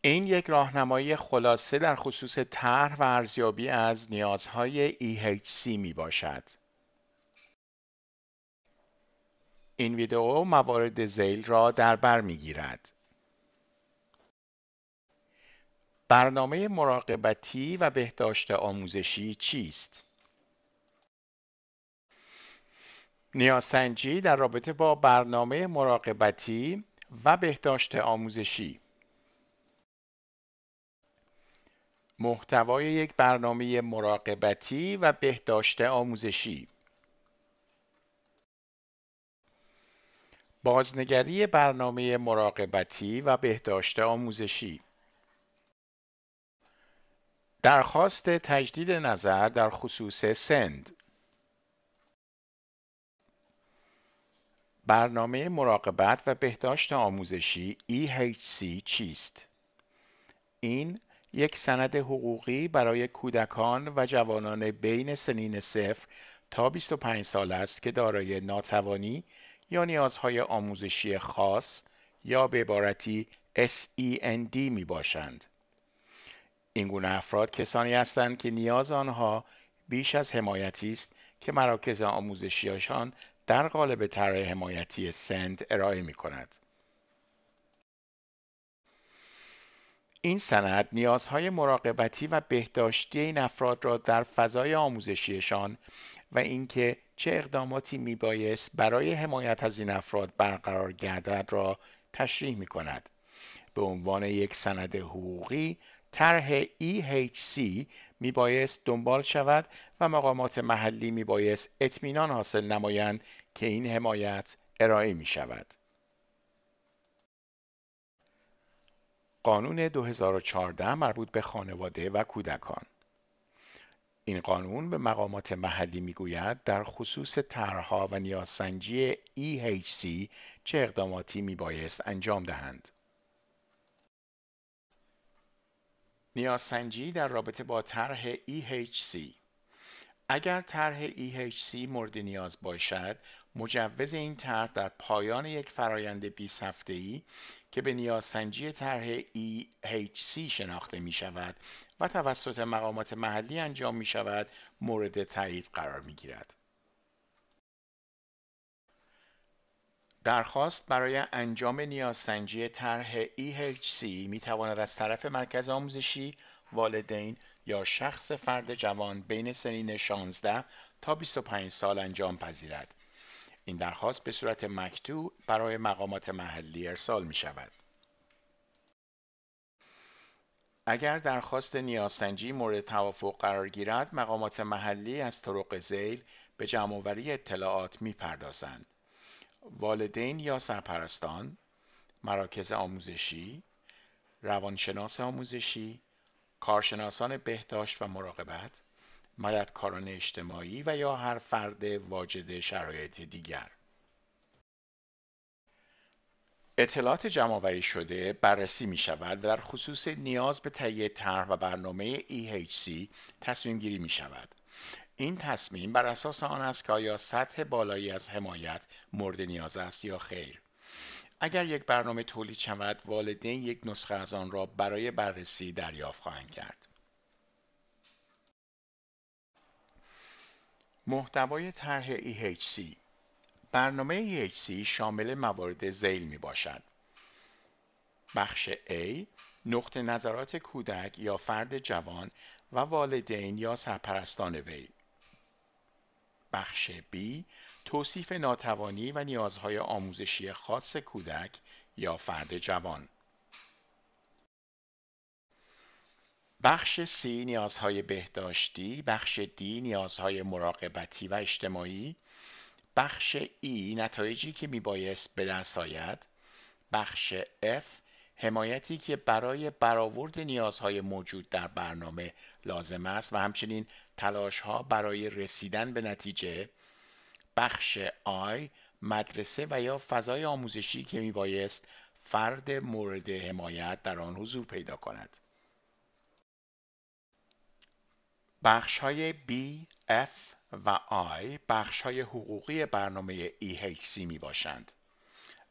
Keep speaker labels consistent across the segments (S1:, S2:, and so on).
S1: این یک راهنمایی خلاصه در خصوص طرح و ارزیابی از نیازهای EHC می باشد. این ویدئو موارد ذیل را در بر می‌گیرد: برنامه مراقبتی و بهداشت آموزشی چیست؟ نیازسنجی در رابطه با برنامه مراقبتی و بهداشت آموزشی. محتوای یک برنامه مراقبتی و بهداشت آموزشی. بازنگری برنامه مراقبتی و بهداشت آموزشی. درخواست تجدید نظر در خصوص سند. برنامه مراقبت و بهداشت آموزشی EHC چیست؟ این یک سند حقوقی برای کودکان و جوانان بین سنین 0 تا 25 سال است که دارای ناتوانی یا نیازهای آموزشی خاص یا به عبارتی SEND می باشند. این گونه افراد کسانی هستند که نیاز آنها بیش از حمایتی است که مراکز آموزشیشان در قالب طرح حمایتی سند ارائه می کند. این سند نیازهای مراقبتی و بهداشتی این افراد را در فضای آموزشیشان و اینکه چه اقداماتی میبایست برای حمایت از این افراد برقرار گردد را تشریح می کند. به عنوان یک سند حقوقی، طرح EHC میبایست دنبال شود و مقامات محلی میبایست اطمینان حاصل نمایند که این حمایت ارائه می شود. قانون 2014 مربوط به خانواده و کودکان. این قانون به مقامات محلی میگوید در خصوص طرحها و نیازسنجی EHC چه اقداماتی میبایست انجام دهند. نیازسنجی در رابطه با طرح EHC. اگر طرح EHC مورد نیاز باشد، مجوز این طرح در پایان یک فرایند 20 هفته‌ای که به نیازسنجی طرح EHC شناخته می شود و توسط مقامات محلی انجام می شود، مورد تایید قرار می گیرد. درخواست برای انجام نیازسنجی طرح EHC می تواند از طرف مرکز آموزشی، والدین یا شخص فرد جوان بین سنین 16 تا 25 سال انجام پذیرد. این درخواست به صورت مکتوب برای مقامات محلی ارسال می شود. اگر درخواست نیازسنجی مورد توافق قرار گیرد، مقامات محلی از طرق ذیل به جمع‌آوری اطلاعات می پردازند: والدین یا سرپرستان، مراکز آموزشی، روانشناس آموزشی، کارشناسان بهداشت و مراقبت، مددکاران اجتماعی و یا هر فرد واجد شرایط دیگر. اطلاعات جمع‌آوری شده بررسی می شود و در خصوص نیاز به تهیه طرح و برنامه EHC تصمیم گیری می شود. این تصمیم بر اساس آن است که آیا سطح بالایی از حمایت مورد نیاز است یا خیر. اگر یک برنامه تولید شود، والدین یک نسخه از آن را برای بررسی دریافت خواهند کرد. محتوای طرح EHC. برنامه EHC شامل موارد ذیل می باشد: بخش A، نقطه نظرات کودک یا فرد جوان و والدین یا سرپرستان وی. بخش B، توصیف ناتوانی و نیازهای آموزشی خاص کودک یا فرد جوان. بخش C، نیازهای بهداشتی. بخش D، نیازهای مراقبتی و اجتماعی. بخش E، نتایجی که میبایست به دست آید. بخش F، حمایتی که برای برآورد نیازهای موجود در برنامه لازم است و همچنین تلاش‌ها برای رسیدن به نتیجه. بخش I، مدرسه و یا فضای آموزشی که میبایست فرد مورد حمایت در آن حضور پیدا کند. بخش‌های B، F و I بخش‌های حقوقی برنامه EHC می باشند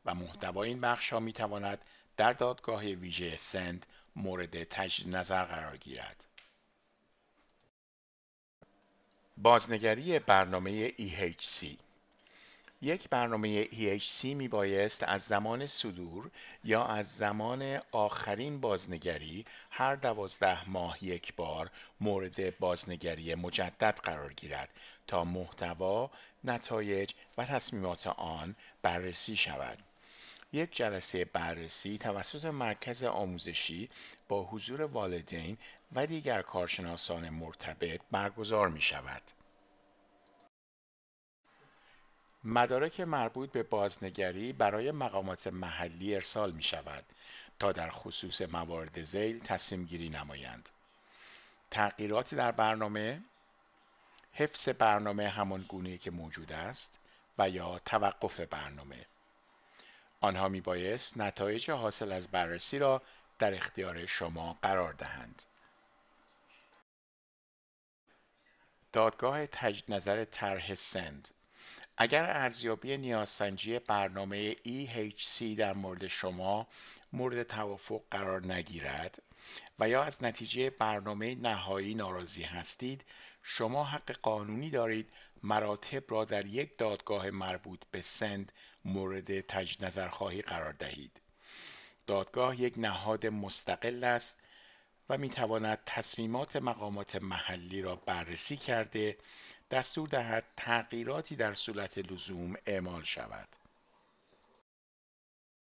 S1: و محتوای این بخش‌ها می تواند در دادگاه ویژه سند مورد تجدید نظر قرار گیرد. بازنگری برنامه EHC. یک برنامه EHC می بایست از زمان صدور یا از زمان آخرین بازنگری هر 12 ماه یک بار مورد بازنگری مجدد قرار گیرد تا محتوا، نتایج و تصمیمات آن بررسی شود. یک جلسه بررسی توسط مرکز آموزشی با حضور والدین و دیگر کارشناسان مرتبط برگزار می شود. مدارک مربوط به بازنگری برای مقامات محلی ارسال می شود تا در خصوص موارد ذیل تصمیم گیری نمایند. تغییراتی در برنامه، حفظ برنامه همان گونه‌ای که موجود است و یا توقف برنامه. آنها می بایست نتایج حاصل از بررسی را در اختیار شما قرار دهند. دادگاه تجدید نظر طرح سند. اگر ارزیابی نیازسنجی برنامه EHC در مورد شما مورد توافق قرار نگیرد و یا از نتیجه برنامه نهایی ناراضی هستید، شما حق قانونی دارید مراتب را در یک دادگاه مربوط به سند مورد تجدید نظرخواهی قرار دهید. دادگاه یک نهاد مستقل است و می تواند تصمیمات مقامات محلی را بررسی کرده دستور دهد تغییراتی در صورت لزوم اعمال شود.